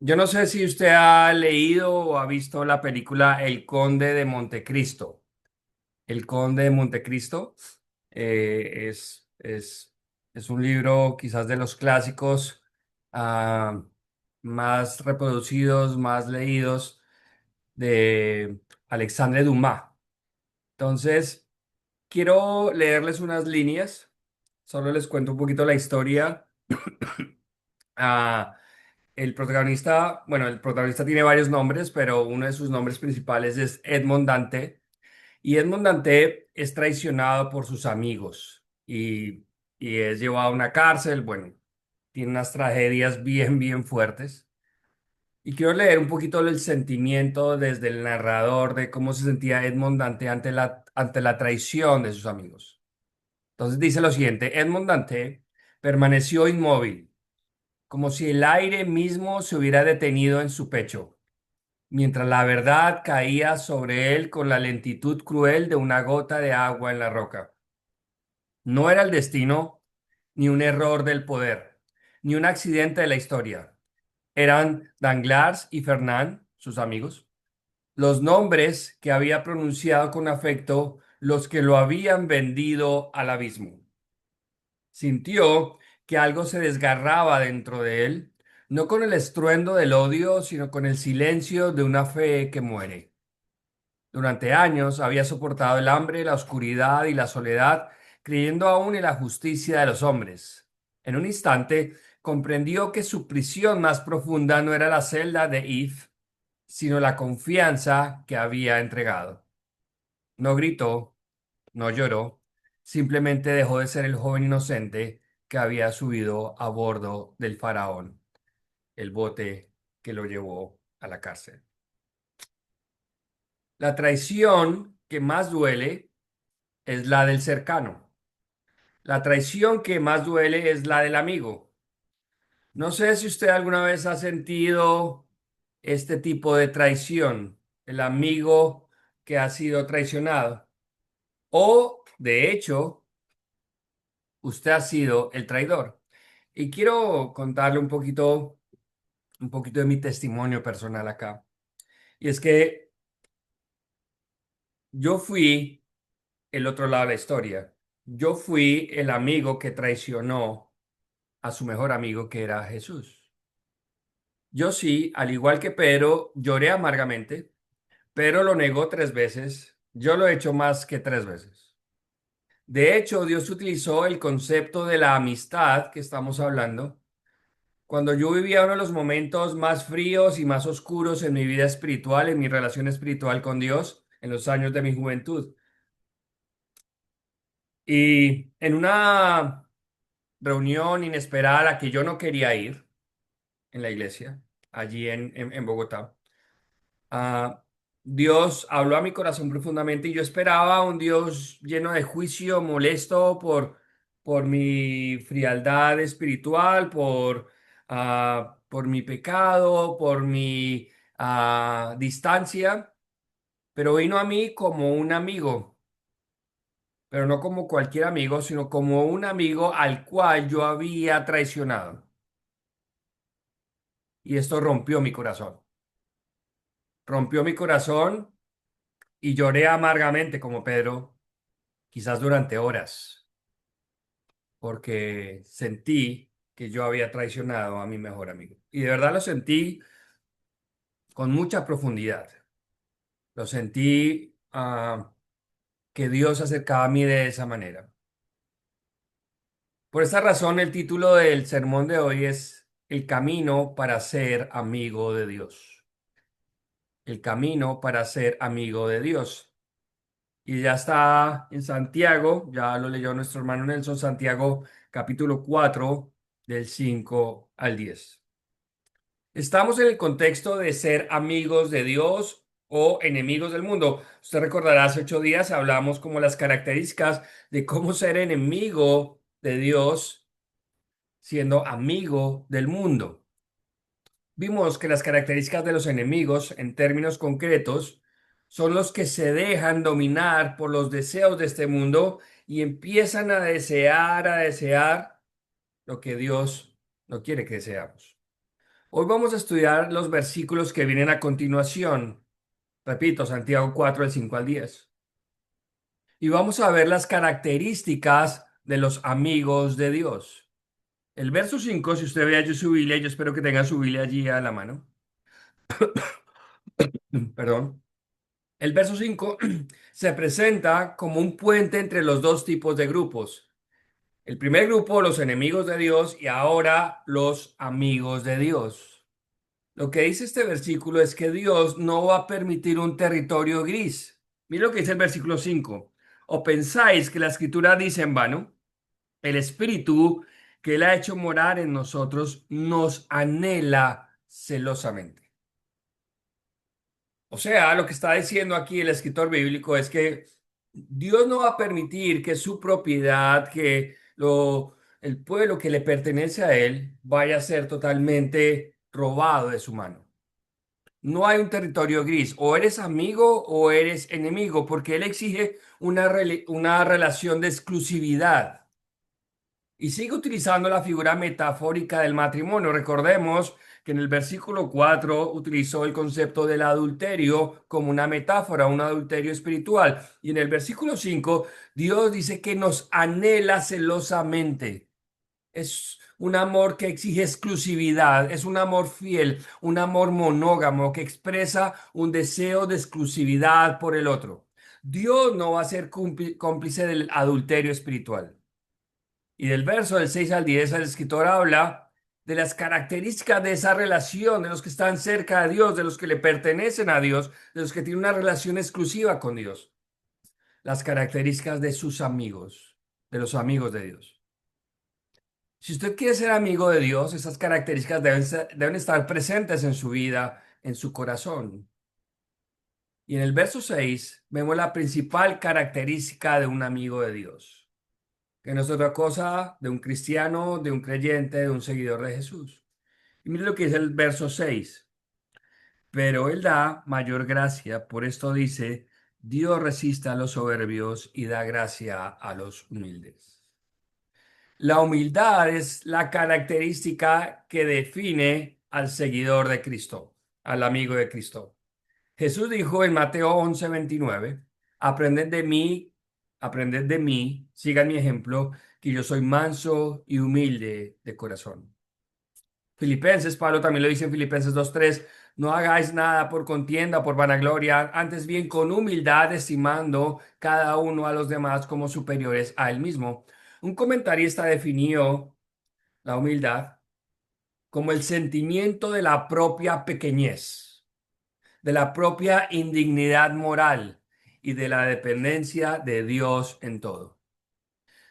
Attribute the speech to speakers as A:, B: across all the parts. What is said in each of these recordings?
A: Yo no sé si usted ha leído o ha visto la película El Conde de Montecristo. El Conde de Montecristo es un libro quizás de los clásicos ah, más reproducidos, más leídos de Alexandre Dumas. Entonces, quiero leerles unas líneas. Solo les cuento un poquito la historia. Ah, el protagonista tiene varios nombres, pero uno de sus nombres principales es Edmond Dantès. Y Edmond Dantès es traicionado por sus amigos y es llevado a una cárcel. Bueno, tiene unas tragedias bien fuertes. Y quiero leer un poquito el sentimiento desde el narrador de cómo se sentía Edmond Dantès ante la traición de sus amigos. Entonces dice lo siguiente: Edmond Dantès permaneció inmóvil, como si el aire mismo se hubiera detenido en su pecho, mientras la verdad caía sobre él con la lentitud cruel de una gota de agua en la roca. No era el destino, ni un error del poder, ni un accidente de la historia. Eran Danglars y Fernand, sus amigos, los nombres que había pronunciado con afecto, los que lo habían vendido al abismo. Sintió que algo se desgarraba dentro de él, no con el estruendo del odio, sino con el silencio de una fe que muere. Durante años había soportado el hambre, la oscuridad y la soledad, creyendo aún en la justicia de los hombres. En un instante comprendió que su prisión más profunda no era la celda de Eve, sino la confianza que había entregado. No gritó, no lloró, simplemente dejó de ser el joven inocente que había subido a bordo del faraón, el bote que lo llevó a la cárcel. La traición que más duele es la del cercano. La traición que más duele es la del amigo. No sé si usted alguna vez ha sentido este tipo de traición, el amigo que ha sido traicionado. O, de hecho, usted ha sido el traidor. Y quiero contarle un poquito de mi testimonio personal acá. Y es que yo fui el otro lado de la historia. Yo fui el amigo que traicionó a su mejor amigo, que era Jesús. Yo sí, al igual que Pedro, lloré amargamente. Pedro lo negó 3 veces. Yo lo he hecho más que 3 veces. De hecho, Dios utilizó el concepto de la amistad que estamos hablando cuando yo vivía uno de los momentos más fríos y más oscuros en mi vida espiritual, en mi relación espiritual con Dios, en los años de mi juventud. Y en una reunión inesperada a la que yo no quería ir en la iglesia, allí en Bogotá, ah, Dios habló a mi corazón profundamente y yo esperaba un Dios lleno de juicio, molesto por mi frialdad espiritual, por mi pecado, por mi distancia, pero vino a mí como un amigo, pero no como cualquier amigo, sino como un amigo al cual yo había traicionado. Y esto rompió mi corazón. Rompió mi corazón y lloré amargamente como Pedro, quizás durante horas, porque sentí que yo había traicionado a mi mejor amigo. Y de verdad lo sentí con mucha profundidad. Lo sentí que Dios se acercaba a mí de esa manera. Por esa razón, el título del sermón de hoy es El camino para ser amigo de Dios. El camino para ser amigo de Dios. Y ya está en Santiago, ya lo leyó nuestro hermano Nelson, Santiago capítulo 4 del 5 al 10. Estamos en el contexto de ser amigos de Dios o enemigos del mundo. Usted recordará, hace 8 días hablamos como las características de cómo ser enemigo de Dios siendo amigo del mundo. Vimos que las características de los enemigos, en términos concretos, son los que se dejan dominar por los deseos de este mundo y empiezan a desear lo que Dios no quiere que deseamos. Hoy vamos a estudiar los versículos que vienen a continuación. Repito, Santiago 4 del 5 al 10. Y vamos a ver las características de los amigos de Dios. El verso 5, si usted ve allí su Biblia, yo espero que tenga su Biblia allí a la mano. Perdón. El verso 5 se presenta como un puente entre los dos tipos de grupos. El primer grupo, los enemigos de Dios, y ahora los amigos de Dios. Lo que dice este versículo es que Dios no va a permitir un territorio gris. Mira lo que dice el versículo 5. ¿O pensáis que la escritura dice en vano? El espíritu que él ha hecho morar en nosotros nos anhela celosamente. O sea, lo que está diciendo aquí el escritor bíblico es que Dios no va a permitir que su propiedad, el pueblo que le pertenece a él, vaya a ser totalmente robado de su mano. No hay un territorio gris, o eres amigo o eres enemigo, porque él exige una relación de exclusividad. Y sigue utilizando la figura metafórica del matrimonio. Recordemos que en el versículo 4 utilizó el concepto del adulterio como una metáfora, un adulterio espiritual. Y en el versículo 5 Dios dice que nos anhela celosamente. Es un amor que exige exclusividad, es un amor fiel, un amor monógamo que expresa un deseo de exclusividad por el otro. Dios no va a ser cómplice del adulterio espiritual. Y del verso del 6 al 10 el escritor habla de las características de esa relación, de los que están cerca de Dios, de los que le pertenecen a Dios, de los que tienen una relación exclusiva con Dios. Las características de sus amigos, de los amigos de Dios. Si usted quiere ser amigo de Dios, esas características deben estar presentes en su vida, en su corazón. Y en el verso 6 vemos la principal característica de un amigo de Dios, que no es otra cosa de un cristiano, de un creyente, de un seguidor de Jesús. Y mire lo que dice el verso 6. Pero Él da mayor gracia, por esto dice, Dios resiste a los soberbios y da gracia a los humildes. La humildad es la característica que define al seguidor de Cristo, al amigo de Cristo. Jesús dijo en Mateo 11:29, aprended de mí, sigan mi ejemplo, que yo soy manso y humilde de corazón. Filipenses, Pablo también lo dice en Filipenses 2:3, no hagáis nada por contienda, por vanagloria, antes bien con humildad, estimando cada uno a los demás como superiores a él mismo. Un comentarista definió la humildad como el sentimiento de la propia pequeñez, de la propia indignidad moral y de la dependencia de Dios en todo.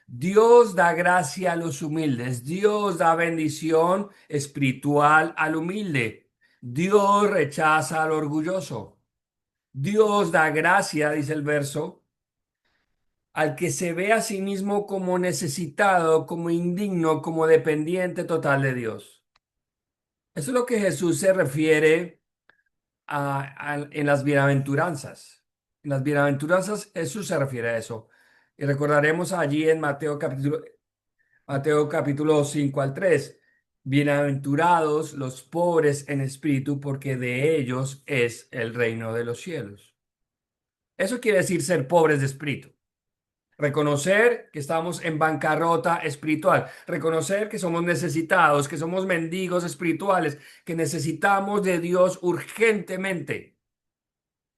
A: Dios da gracia a los humildes, Dios da bendición espiritual al humilde, Dios rechaza al orgulloso, Dios da gracia, dice el verso, al que se ve a sí mismo como necesitado, como indigno, como dependiente total de Dios. Eso es lo que Jesús se refiere en las bienaventuranzas. En las bienaventuranzas Jesús se refiere a eso. Y recordaremos allí en Mateo capítulo 5 al 3. Bienaventurados los pobres en espíritu, porque de ellos es el reino de los cielos. Eso quiere decir ser pobres de espíritu. Reconocer que estamos en bancarrota espiritual, reconocer que somos necesitados, que somos mendigos espirituales, que necesitamos de Dios urgentemente.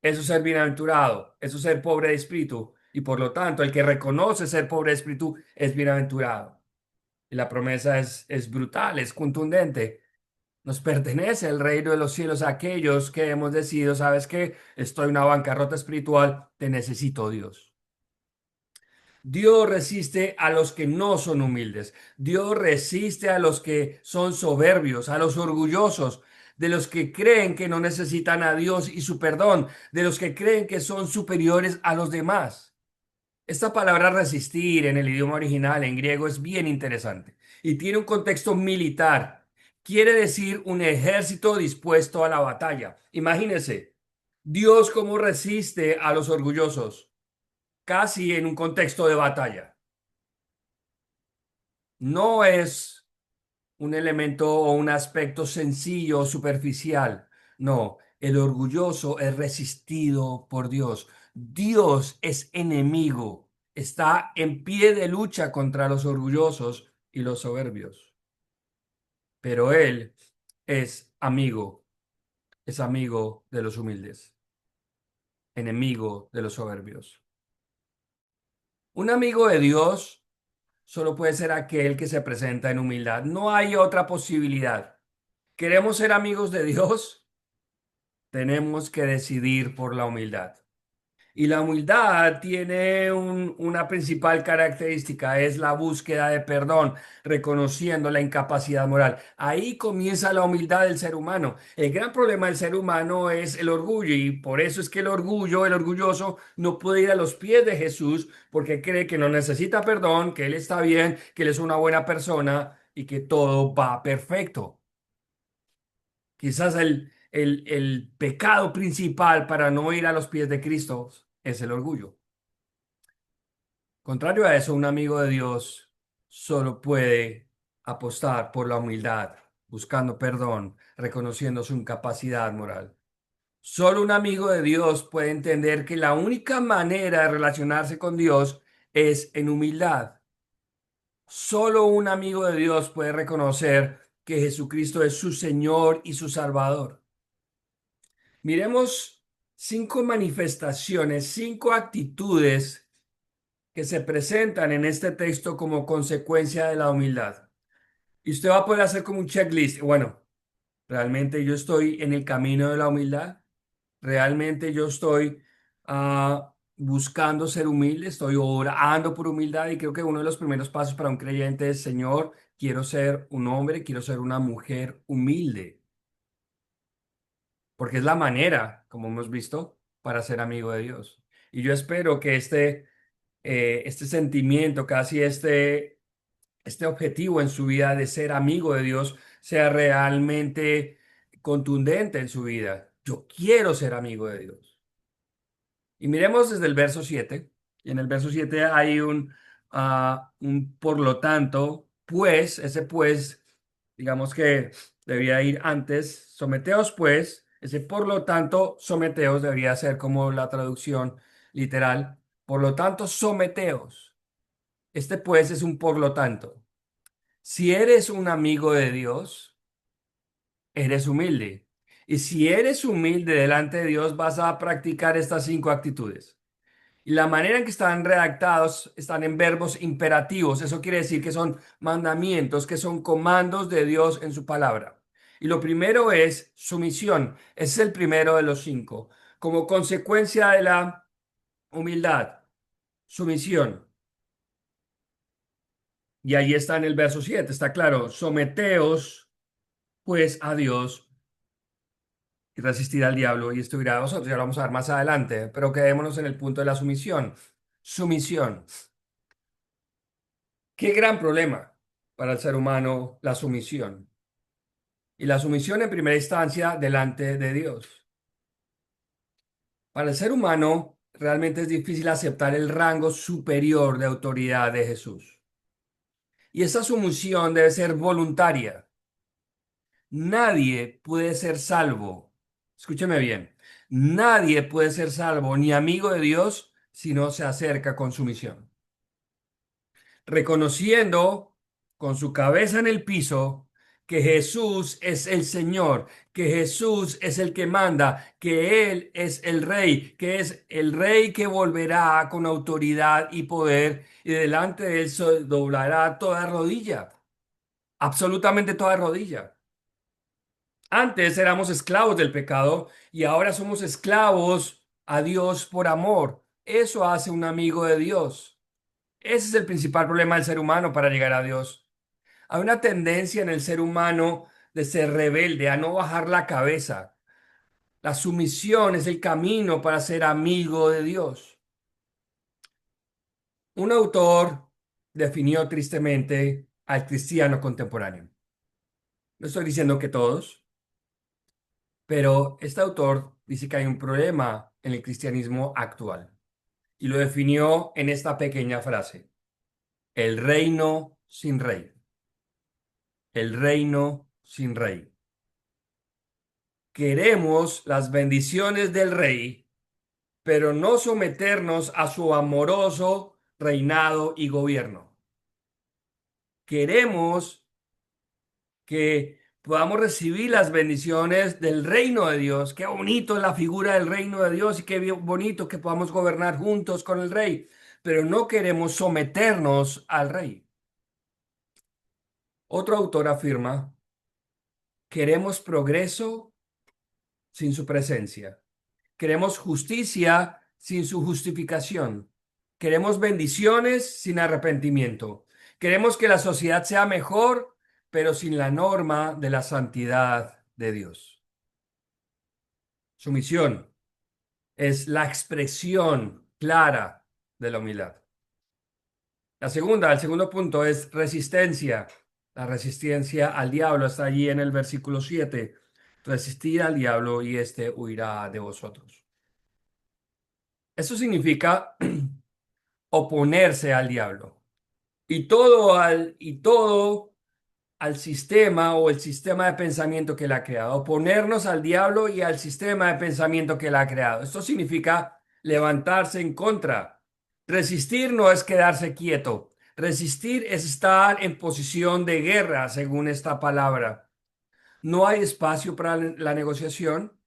A: Eso es ser bienaventurado, eso es ser pobre de espíritu. Y por lo tanto, el que reconoce ser pobre de espíritu es bienaventurado. Y la promesa es brutal, es contundente. Nos pertenece el reino de los cielos a aquellos que hemos decidido, ¿sabes qué? Estoy en una bancarrota espiritual, te necesito, Dios. Dios resiste a los que no son humildes. Dios resiste a los que son soberbios, a los orgullosos, de los que creen que no necesitan a Dios y su perdón, de los que creen que son superiores a los demás. Esta palabra resistir en el idioma original, en griego, es bien interesante y tiene un contexto militar. Quiere decir un ejército dispuesto a la batalla. Imagínense, Dios cómo resiste a los orgullosos casi en un contexto de batalla. No es un elemento o un aspecto sencillo o superficial. No, el orgulloso es resistido por Dios. Dios es enemigo, está en pie de lucha contra los orgullosos y los soberbios. Pero Él es amigo de los humildes, enemigo de los soberbios. Un amigo de Dios solo puede ser aquel que se presenta en humildad. No hay otra posibilidad. ¿Queremos ser amigos de Dios? Tenemos que decidir por la humildad. Y la humildad tiene una principal característica, es la búsqueda de perdón, reconociendo la incapacidad moral. Ahí comienza la humildad del ser humano. El gran problema del ser humano es el orgullo y por eso es que el orgulloso, no puede ir a los pies de Jesús porque cree que no necesita perdón, que Él está bien, que Él es una buena persona y que todo va perfecto. Quizás el pecado principal para no ir a los pies de Cristo es el orgullo. Contrario a eso, un amigo de Dios solo puede apostar por la humildad, buscando perdón, reconociendo su incapacidad moral. Solo un amigo de Dios puede entender que la única manera de relacionarse con Dios es en humildad. Solo un amigo de Dios puede reconocer que Jesucristo es su Señor y su Salvador. Miremos 5 manifestaciones, 5 actitudes que se presentan en este texto como consecuencia de la humildad. Y usted va a poder hacer como un checklist. Bueno, ¿realmente yo estoy en el camino de la humildad? ¿Realmente yo estoy buscando ser humilde? ¿Estoy orando por humildad? Y creo que uno de los primeros pasos para un creyente es, Señor, quiero ser un hombre, quiero ser una mujer humilde, porque es la manera, como hemos visto, para ser amigo de Dios. Y yo espero que este sentimiento, casi este objetivo en su vida de ser amigo de Dios sea realmente contundente en su vida. Yo quiero ser amigo de Dios. Y miremos desde el verso 7. Y en el verso 7 hay un por lo tanto, pues, ese pues, digamos que debía ir antes, someteos pues, ese por lo tanto, someteos debería ser como la traducción literal. Por lo tanto, someteos. Este pues es un por lo tanto. Si eres un amigo de Dios, eres humilde. Y si eres humilde delante de Dios, vas a practicar estas 5 actitudes. Y la manera en que están redactados están en verbos imperativos. Eso quiere decir que son mandamientos, que son comandos de Dios en su palabra. Y lo primero es sumisión. Ese es el primero de los 5. Como consecuencia de la humildad, sumisión. Y ahí está en el verso 7. Está claro, someteos pues a Dios y resistir al diablo y esto irá a vosotros. Ya lo vamos a ver más adelante, pero quedémonos en el punto de la sumisión. Sumisión. Qué gran problema para el ser humano la sumisión. Y la sumisión en primera instancia delante de Dios. Para el ser humano realmente es difícil aceptar el rango superior de autoridad de Jesús. Y esa sumisión debe ser voluntaria. Nadie puede ser salvo. Escúcheme bien. Nadie puede ser salvo ni amigo de Dios si no se acerca con sumisión. Reconociendo con su cabeza en el piso que Jesús es el Señor, que Jesús es el que manda, que Él es el Rey, que es el Rey que volverá con autoridad y poder y delante de Él se doblará toda rodilla, absolutamente toda rodilla. Antes éramos esclavos del pecado y ahora somos esclavos a Dios por amor. Eso hace un amigo de Dios. Ese es el principal problema del ser humano para llegar a Dios. Hay una tendencia en el ser humano de ser rebelde, a no bajar la cabeza. La sumisión es el camino para ser amigo de Dios. Un autor definió tristemente al cristiano contemporáneo. No estoy diciendo que todos, pero este autor dice que hay un problema en el cristianismo actual y lo definió en esta pequeña frase: el reino sin rey. el reino sin rey. Queremos las bendiciones del rey, pero no someternos a su amoroso reinado y gobierno. Queremos que podamos recibir las bendiciones del reino de Dios. Qué bonito es la figura del reino de Dios y qué bonito que podamos gobernar juntos con el rey, pero no queremos someternos al rey. Otro autor afirma, queremos progreso sin su presencia. Queremos justicia sin su justificación. Queremos bendiciones sin arrepentimiento. Queremos que la sociedad sea mejor, pero sin la norma de la santidad de Dios. Su misión es la expresión clara de la humildad. El segundo punto es resistencia. La resistencia al diablo está allí en el versículo 7. Resistir al diablo y éste huirá de vosotros. Eso significa oponerse al diablo y todo al sistema o el sistema de pensamiento que él ha creado. Oponernos al diablo y al sistema de pensamiento que él ha creado. Esto significa levantarse en contra. Resistir no es quedarse quieto. Resistir es estar en posición de guerra, según esta palabra. No hay espacio para la negociación.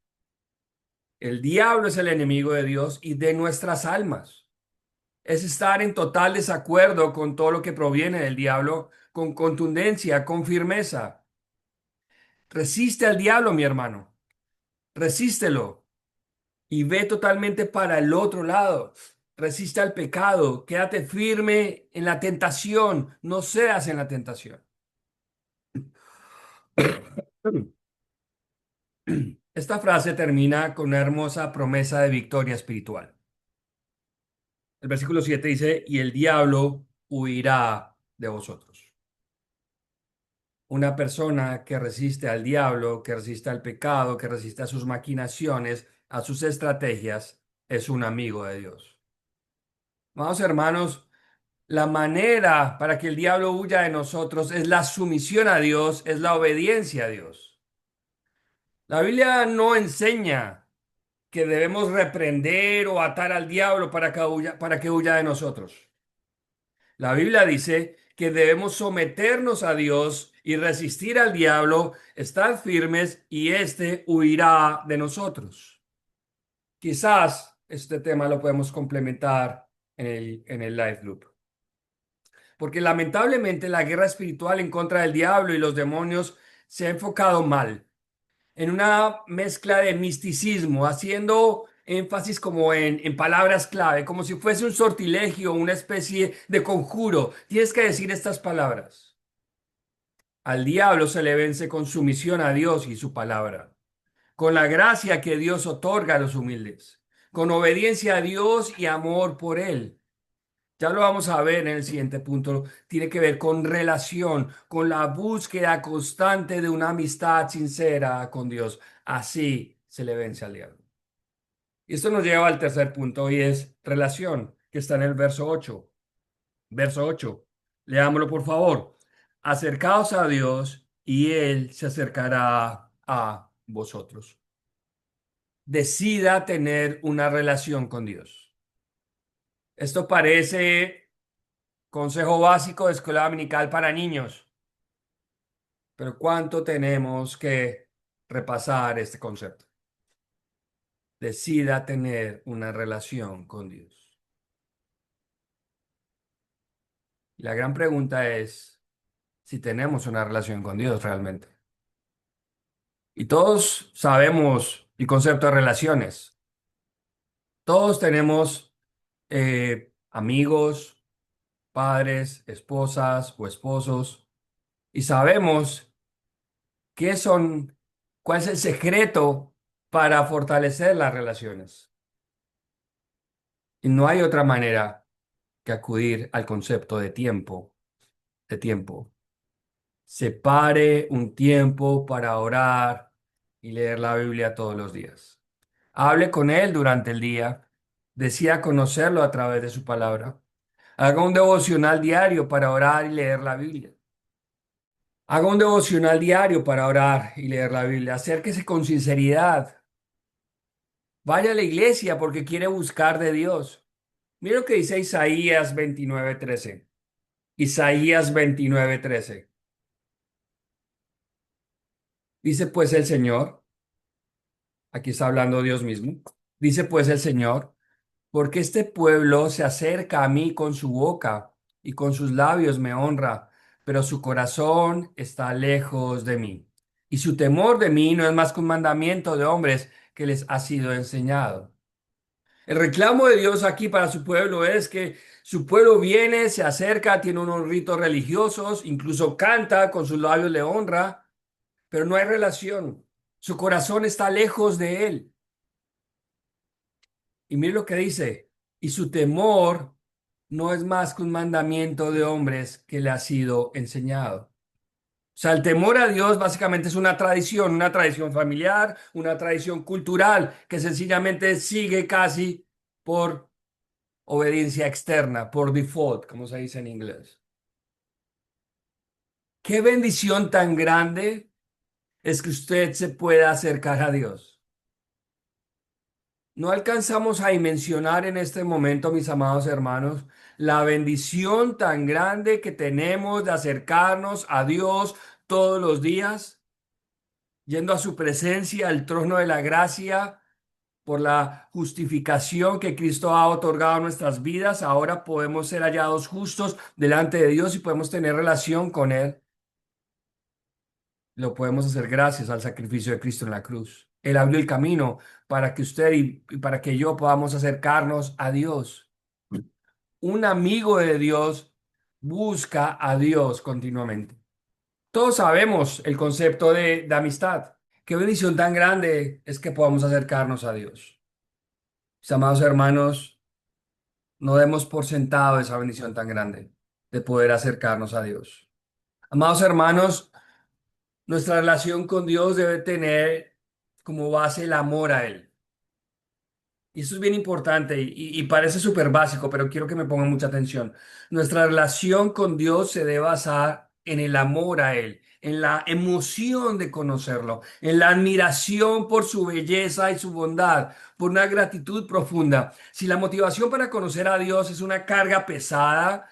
A: El diablo es el enemigo de Dios y de nuestras almas. Es estar en total desacuerdo con todo lo que proviene del diablo, con contundencia, con firmeza. Resiste al diablo, mi hermano. Resístelo y ve totalmente para el otro lado. Resiste al pecado. Quédate firme en la tentación. No seas en la tentación. Esta frase termina con una hermosa promesa de victoria espiritual. El versículo 7 dice, y el diablo huirá de vosotros. Una persona que resiste al diablo, que resiste al pecado, que resiste a sus maquinaciones, a sus estrategias, es un amigo de Dios. Vamos, hermanos, la manera para que el diablo huya de nosotros es la sumisión a Dios, es la obediencia a Dios. La Biblia no enseña que debemos reprender o atar al diablo para que huya de nosotros. La Biblia dice que debemos someternos a Dios y resistir al diablo, estar firmes y éste huirá de nosotros. Quizás este tema lo podemos complementar en el Life Loop. Porque lamentablemente la guerra espiritual en contra del diablo y los demonios se ha enfocado mal, en una mezcla de misticismo, haciendo énfasis como en palabras clave, como si fuese un sortilegio, una especie de conjuro. Tienes que decir estas palabras. Al diablo se le vence con sumisión a Dios y su palabra, con la gracia que Dios otorga a los humildes, con obediencia a Dios y amor por Él. Ya lo vamos a ver en el siguiente punto. Tiene que ver con relación, con la búsqueda constante de una amistad sincera con Dios. Así se le vence al diablo. Y esto nos lleva al tercer punto y es relación, que está en el verso 8. Verso 8. Leámoslo por favor. Acercaos a Dios y Él se acercará a vosotros. Decida tener una relación con Dios. Esto parece consejo básico de escuela dominical para niños. Pero ¿cuánto tenemos que repasar este concepto? Decida tener una relación con Dios. Y la gran pregunta es si tenemos una relación con Dios realmente. Y todos sabemos el concepto de relaciones. Todos tenemos amigos, padres, esposas o esposos. Y sabemos ¿qué son? ¿Cuál es el secreto para fortalecer las relaciones? Y no hay otra manera que acudir al concepto de tiempo, de tiempo. Separe un tiempo para orar y leer la Biblia todos los días. Hable con Él durante el día. Decida conocerlo a través de su palabra. Haga un devocional diario para orar y leer la Biblia. Haga un devocional diario para orar y leer la Biblia. Acérquese con sinceridad. Vaya a la iglesia porque quiere buscar de Dios. Mira lo que dice Isaías 29:13. Isaías 29:13. Dice pues el Señor, aquí está hablando Dios mismo. Dice pues el Señor, porque este pueblo se acerca a mí con su boca y con sus labios me honra, pero su corazón está lejos de mí. Y su temor de mí no es más que un mandamiento de hombres que les ha sido enseñado. El reclamo de Dios aquí para su pueblo es que su pueblo viene, se acerca, tiene unos ritos religiosos, incluso canta, con sus labios le honra, pero no hay relación. Su corazón está lejos de él. Y mire lo que dice, y su temor no es más que un mandamiento de hombres que le ha sido enseñado. O sea, el temor a Dios básicamente es una tradición familiar, una tradición cultural que sencillamente sigue casi por obediencia externa, por default, como se dice en inglés. Qué bendición tan grande es que usted se pueda acercar a Dios. No alcanzamos a dimensionar en este momento, mis amados hermanos, la bendición tan grande que tenemos de acercarnos a Dios todos los días, yendo a su presencia, al trono de la gracia, por la justificación que Cristo ha otorgado a nuestras vidas. Ahora podemos ser hallados justos delante de Dios y podemos tener relación con Él. Lo podemos hacer gracias al sacrificio de Cristo en la cruz. Él abrió el camino para que usted y para que yo podamos acercarnos a Dios. Un amigo de Dios busca a Dios continuamente. Todos sabemos el concepto de amistad. Qué bendición tan grande es que podamos acercarnos a Dios. Mis amados hermanos, no demos por sentado esa bendición tan grande de poder acercarnos a Dios. Amados hermanos, nuestra relación con Dios debe tener como base el amor a Él. Y eso es bien importante y parece súper básico, pero quiero que me pongan mucha atención. Nuestra relación con Dios se debe basar en el amor a Él, en la emoción de conocerlo, en la admiración por su belleza y su bondad, por una gratitud profunda. Si la motivación para conocer a Dios es una carga pesada,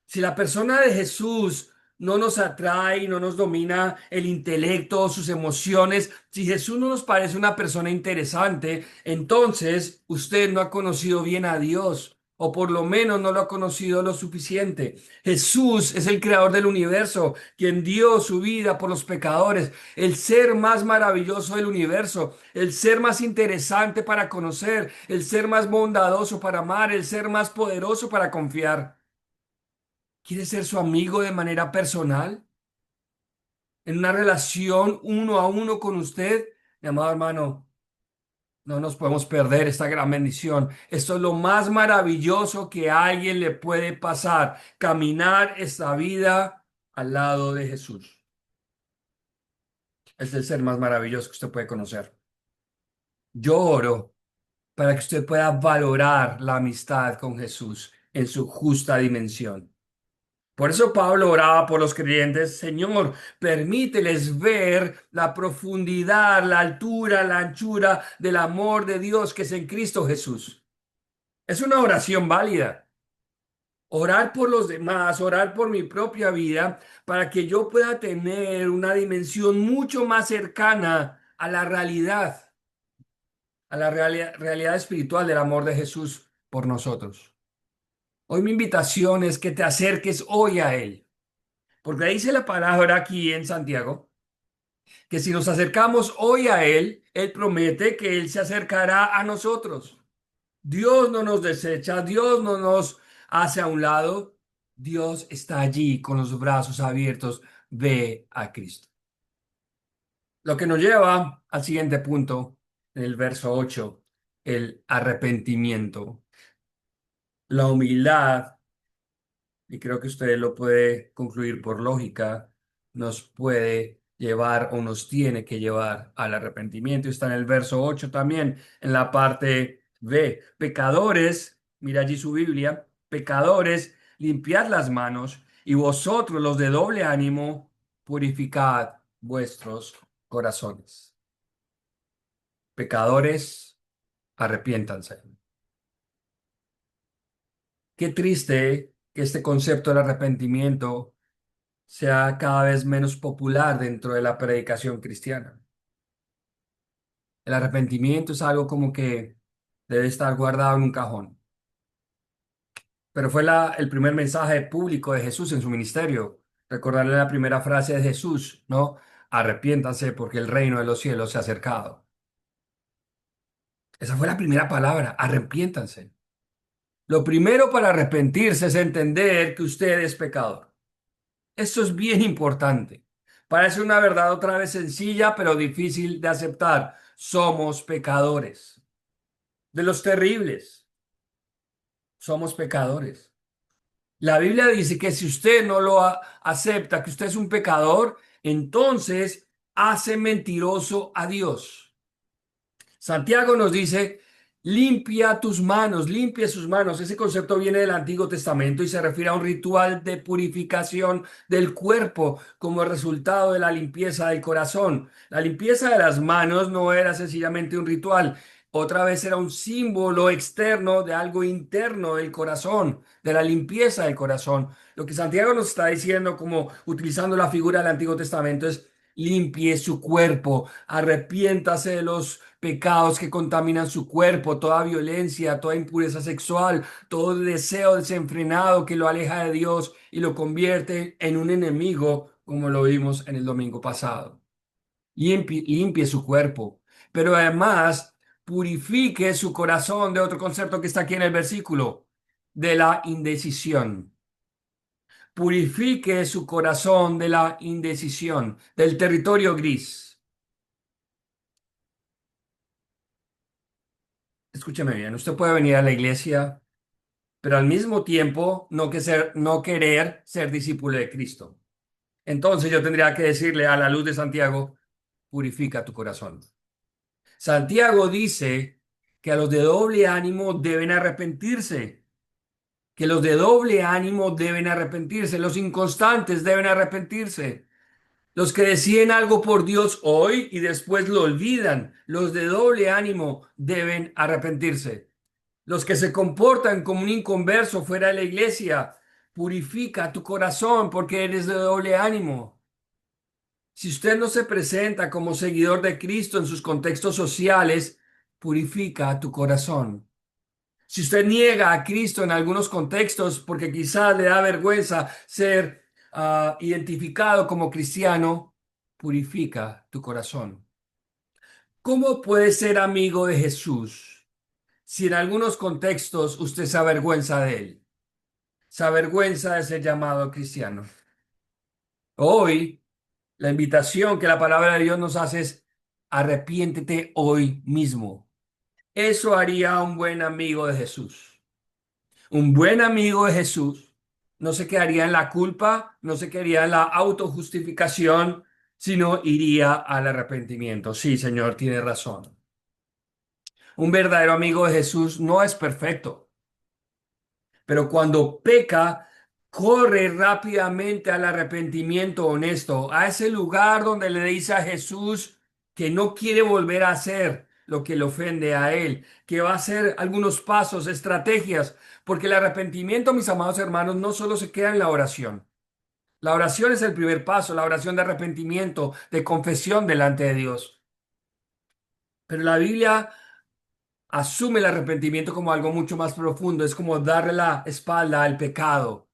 A: si la persona de Jesús no nos atrae, no nos domina el intelecto, sus emociones, si Jesús no nos parece una persona interesante, entonces usted no ha conocido bien a Dios, o por lo menos no lo ha conocido lo suficiente. Jesús es el creador del universo, quien dio su vida por los pecadores, el ser más maravilloso del universo, el ser más interesante para conocer, el ser más bondadoso para amar, el ser más poderoso para confiar. ¿Quiere ser su amigo de manera personal? ¿En una relación uno a uno con usted? Mi amado hermano, no nos podemos perder esta gran bendición. Esto es lo más maravilloso que a alguien le puede pasar. Caminar esta vida al lado de Jesús. Es el ser más maravilloso que usted puede conocer. Yo oro para que usted pueda valorar la amistad con Jesús en su justa dimensión. Por eso Pablo oraba por los creyentes, Señor, permíteles ver la profundidad, la altura, la anchura del amor de Dios que es en Cristo Jesús. Es una oración válida. Orar por los demás, orar por mi propia vida, para que yo pueda tener una dimensión mucho más cercana a la realidad, a la realidad espiritual del amor de Jesús por nosotros. Hoy mi invitación es que te acerques hoy a Él. Porque dice la palabra aquí en Santiago que si nos acercamos hoy a Él, Él promete que Él se acercará a nosotros. Dios no nos desecha, Dios no nos hace a un lado, Dios está allí con los brazos abiertos. Ve a Cristo. Lo que nos lleva al siguiente punto, en el verso 8, el arrepentimiento, la humildad. Y creo que usted lo puede concluir por lógica, nos puede llevar o nos tiene que llevar al arrepentimiento. Está en el verso 8 también, en la parte B. Pecadores, mira allí su Biblia, pecadores, limpiad las manos y vosotros los de doble ánimo. purificad vuestros corazones. Pecadores, arrepiéntanse. Qué triste que este concepto del arrepentimiento sea cada vez menos popular dentro de la predicación cristiana. El arrepentimiento es algo como que debe estar guardado en un cajón. Pero fue el primer mensaje público de Jesús en su ministerio. Recordarle la primera frase de Jesús, ¿no? Arrepiéntanse porque el reino de los cielos se ha acercado. Esa fue la primera palabra, arrepiéntanse. Lo primero para arrepentirse es entender que usted es pecador. Esto es bien importante. Parece una verdad otra vez sencilla, pero difícil de aceptar. Somos pecadores. De los terribles, somos pecadores. La Biblia dice que si usted no lo acepta, que usted es un pecador, entonces hace mentiroso a Dios. Santiago nos dice, limpia tus manos, limpia sus manos. Ese concepto viene del Antiguo Testamento y se refiere a un ritual de purificación del cuerpo como resultado de la limpieza del corazón. La limpieza de las manos no era sencillamente un ritual. Otra vez era un símbolo externo de algo interno del corazón, de la limpieza del corazón. Lo que Santiago nos está diciendo, como utilizando la figura del Antiguo Testamento, es limpie su cuerpo, arrepiéntase de los pecados que contaminan su cuerpo, toda violencia, toda impureza sexual, todo deseo desenfrenado que lo aleja de Dios y lo convierte en un enemigo, como lo vimos en el domingo pasado. Limpie su cuerpo, pero además purifique su corazón de otro concepto que está aquí en el versículo, de la indecisión. Purifique su corazón de la indecisión, del territorio gris. Escúcheme bien, usted puede venir a la iglesia, pero al mismo tiempo no querer ser discípulo de Cristo. Entonces yo tendría que decirle a la luz de Santiago, purifica tu corazón. Santiago dice que a los de doble ánimo deben arrepentirse, que los de doble ánimo deben arrepentirse, los inconstantes deben arrepentirse, los que deciden algo por Dios hoy y después lo olvidan, los de doble ánimo deben arrepentirse. Los que se comportan como un inconverso fuera de la iglesia, purifica tu corazón porque eres de doble ánimo. Si usted no se presenta como seguidor de Cristo en sus contextos sociales, purifica tu corazón. Si usted niega a Cristo en algunos contextos porque quizás le da vergüenza ser identificado como cristiano, purifica tu corazón. ¿Cómo puede ser amigo de Jesús si en algunos contextos usted se avergüenza de él? Se avergüenza de ser llamado cristiano. Hoy, la invitación que la palabra de Dios nos hace es arrepiéntete hoy mismo. Eso haría un buen amigo de Jesús. Un buen amigo de Jesús no se quedaría en la culpa, no se quedaría en la autojustificación, sino iría al arrepentimiento. Sí, Señor, tiene razón. Un verdadero amigo de Jesús no es perfecto, pero cuando peca, corre rápidamente al arrepentimiento honesto, a ese lugar donde le dice a Jesús que no quiere volver a hacer lo que le ofende a él, que va a hacer algunos pasos, estrategias, porque el arrepentimiento, mis amados hermanos, no solo se queda en la oración. La oración es el primer paso, la oración de arrepentimiento, de confesión delante de Dios. Pero la Biblia asume el arrepentimiento como algo mucho más profundo, es como darle la espalda al pecado.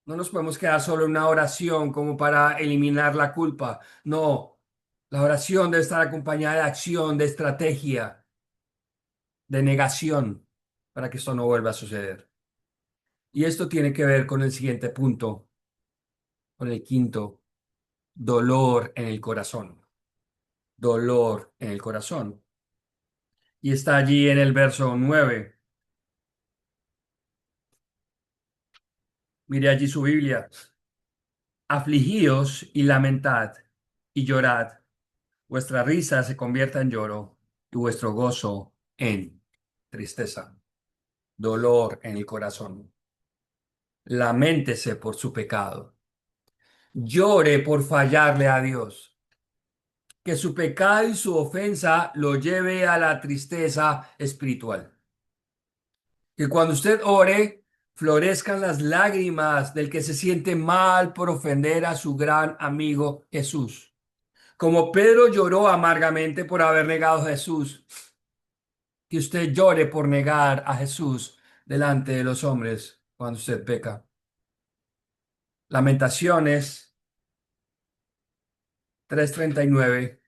A: No nos podemos quedar solo en una oración como para eliminar la culpa. No, la oración debe estar acompañada de acción, de estrategia, de negación, para que esto no vuelva a suceder. Y esto tiene que ver con el siguiente punto, con el quinto, dolor en el corazón. Dolor en el corazón. Y está allí en el verso 9. Mire allí su Biblia. Afligíos y lamentad y llorad. Vuestra risa se convierta en lloro y vuestro gozo en tristeza, dolor en el corazón. Laméntese por su pecado. llore por fallarle a Dios, que su pecado y su ofensa lo lleve a la tristeza espiritual. Que cuando usted ore, florezcan las lágrimas del que se siente mal por ofender a su gran amigo Jesús. Como Pedro lloró amargamente por haber negado a Jesús, que usted llore por negar a Jesús delante de los hombres cuando usted peca. Lamentaciones 3:39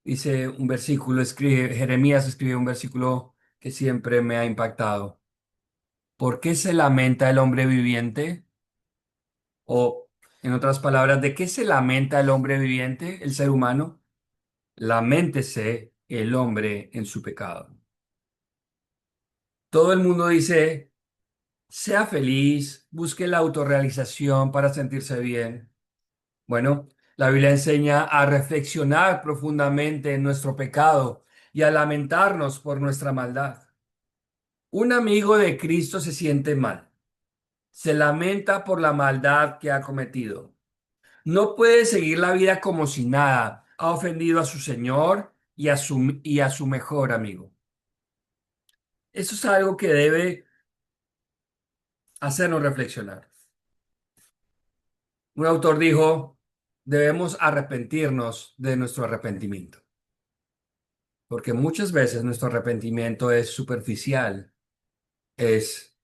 A: dice un versículo, escribe, Jeremías escribe un versículo que siempre me ha impactado. ¿Por qué se lamenta el hombre viviente? O, en otras palabras, ¿de qué se lamenta el hombre viviente, el ser humano? Laméntese el hombre en su pecado. Todo el mundo dice, sea feliz, busque la autorrealización para sentirse bien. Bueno, la Biblia enseña a reflexionar profundamente en nuestro pecado y a lamentarnos por nuestra maldad. Un amigo de Cristo se siente mal, se lamenta por la maldad que ha cometido. No puede seguir la vida como si nada. Ha ofendido a su Señor y a su mejor amigo. Eso es algo que debe hacernos reflexionar. Un autor dijo, debemos arrepentirnos de nuestro arrepentimiento, porque muchas veces nuestro arrepentimiento es superficial, es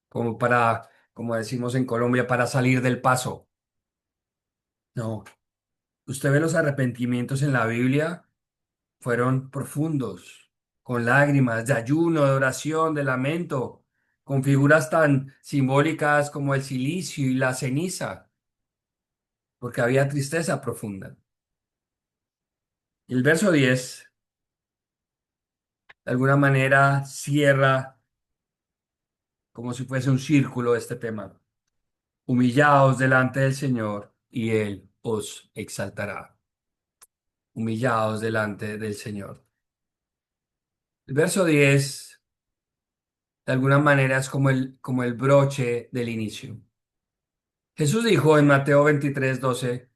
A: como para, como decimos en Colombia, para salir del paso. No, usted ve los arrepentimientos en la Biblia fueron profundos, con lágrimas, de ayuno, de oración, de lamento, con figuras tan simbólicas como el silicio y la ceniza, porque había tristeza profunda. Y el verso 10, de alguna manera, cierra como si fuese un círculo este tema. Humillaos delante del Señor y Él os exaltará. Humillaos delante del Señor. El verso 10, de alguna manera, es como el broche del inicio. Jesús dijo en Mateo 23:12,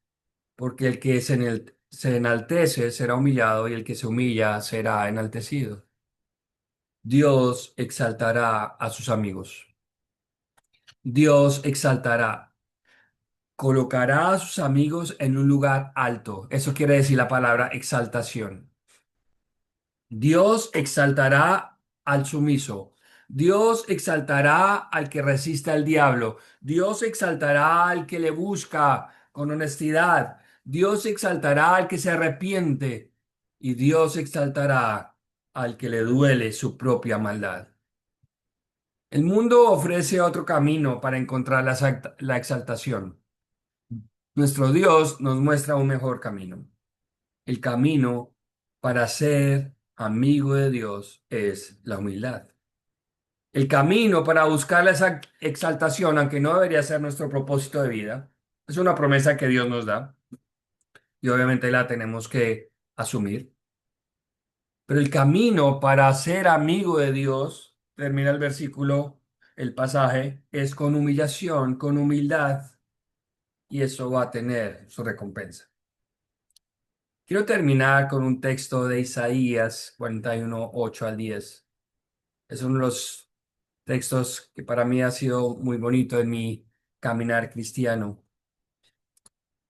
A: porque el que se enaltece será humillado y el que se humilla será enaltecido. Dios exaltará a sus amigos. Dios exaltará, colocará a sus amigos en un lugar alto. Eso quiere decir la palabra exaltación. Dios exaltará al sumiso. Dios exaltará al que resiste al diablo. Dios exaltará al que le busca con honestidad. Dios exaltará al que se arrepiente. Y Dios exaltará al que le duele su propia maldad. El mundo ofrece otro camino para encontrar la exaltación. Nuestro Dios nos muestra un mejor camino. El camino para ser amigo de Dios es la humildad. El camino para buscar esa exaltación, aunque no debería ser nuestro propósito de vida, es una promesa que Dios nos da y obviamente la tenemos que asumir. Pero el camino para ser amigo de Dios, termina el versículo, el pasaje, es con humillación, con humildad, y eso va a tener su recompensa. Quiero terminar con un texto de Isaías 41, 8 al 10. Es uno de los textos que para mí ha sido muy bonito en mi caminar cristiano.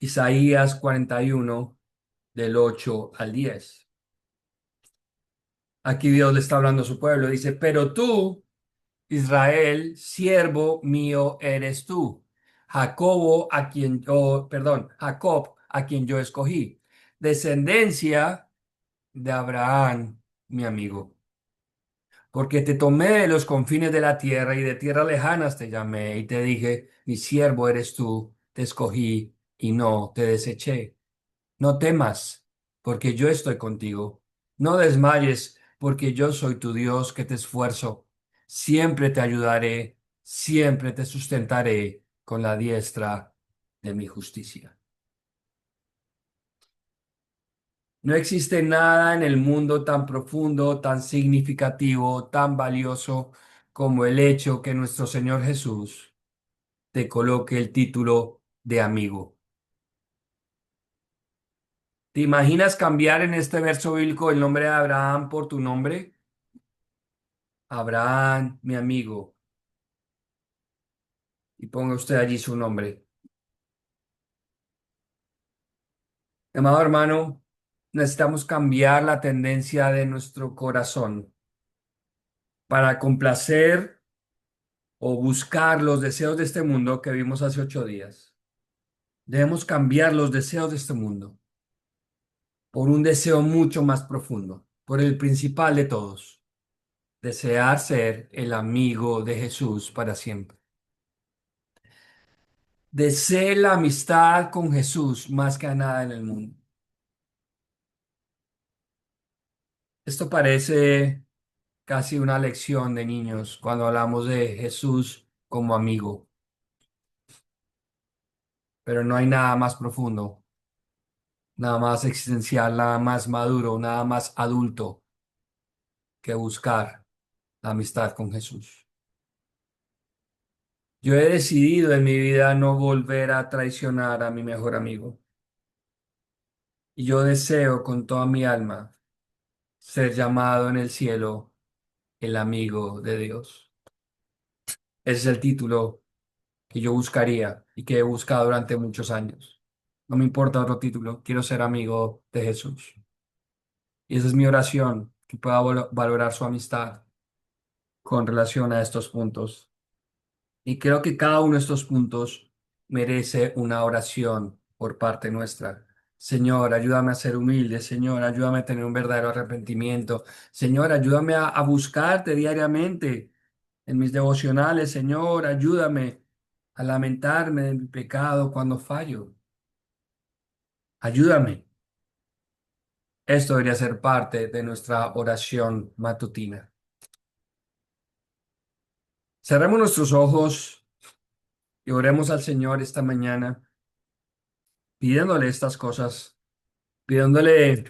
A: Isaías 41, del 8 al 10. Aquí Dios le está hablando a su pueblo. Dice, pero tú, Israel, siervo mío eres tú. Jacob, a quien yo escogí. Descendencia de Abraham, mi amigo. Porque te tomé de los confines de la tierra y de tierras lejanas te llamé y te dije, mi siervo eres tú, te escogí y no te deseché. No temas, porque yo estoy contigo. No desmayes, porque yo soy tu Dios que te esfuerzo. Siempre te ayudaré, siempre te sustentaré con la diestra de mi justicia. No existe nada en el mundo tan profundo, tan significativo, tan valioso como el hecho que nuestro Señor Jesús te coloque el título de amigo. ¿Te imaginas cambiar en este verso bíblico el nombre de Abraham por tu nombre? Abraham, mi amigo, y ponga usted allí su nombre. Amado hermano, necesitamos cambiar la tendencia de nuestro corazón para complacer o buscar los deseos de este mundo que vimos hace 8 días. Debemos cambiar los deseos de este mundo por un deseo mucho más profundo, por el principal de todos, desear ser el amigo de Jesús para siempre. Desee la amistad con Jesús más que a nada en el mundo. Esto parece casi una lección de niños cuando hablamos de Jesús como amigo, pero no hay nada más profundo, nada más existencial, nada más maduro, nada más adulto que buscar la amistad con Jesús. Yo he decidido en mi vida no volver a traicionar a mi mejor amigo y yo deseo con toda mi alma ser llamado en el cielo el amigo de Dios. Ese es el título que yo buscaría y que he buscado durante muchos años. No me importa otro título, quiero ser amigo de Jesús. Y esa es mi oración, que pueda valorar su amistad con relación a estos puntos. Y creo que cada uno de estos puntos merece una oración por parte nuestra. Señor, ayúdame a ser humilde. Señor, ayúdame a tener un verdadero arrepentimiento. Señor, ayúdame a buscarte diariamente en mis devocionales. Señor, ayúdame a lamentarme de mi pecado cuando fallo. Ayúdame. Esto debería ser parte de nuestra oración matutina. Cerremos nuestros ojos y oremos al Señor esta mañana, pidiéndole estas cosas, pidiéndole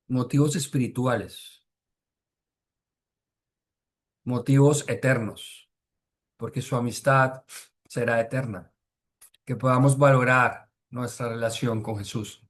A: motivos espirituales, motivos eternos, porque su amistad será eterna, que podamos valorar nuestra relación con Jesús.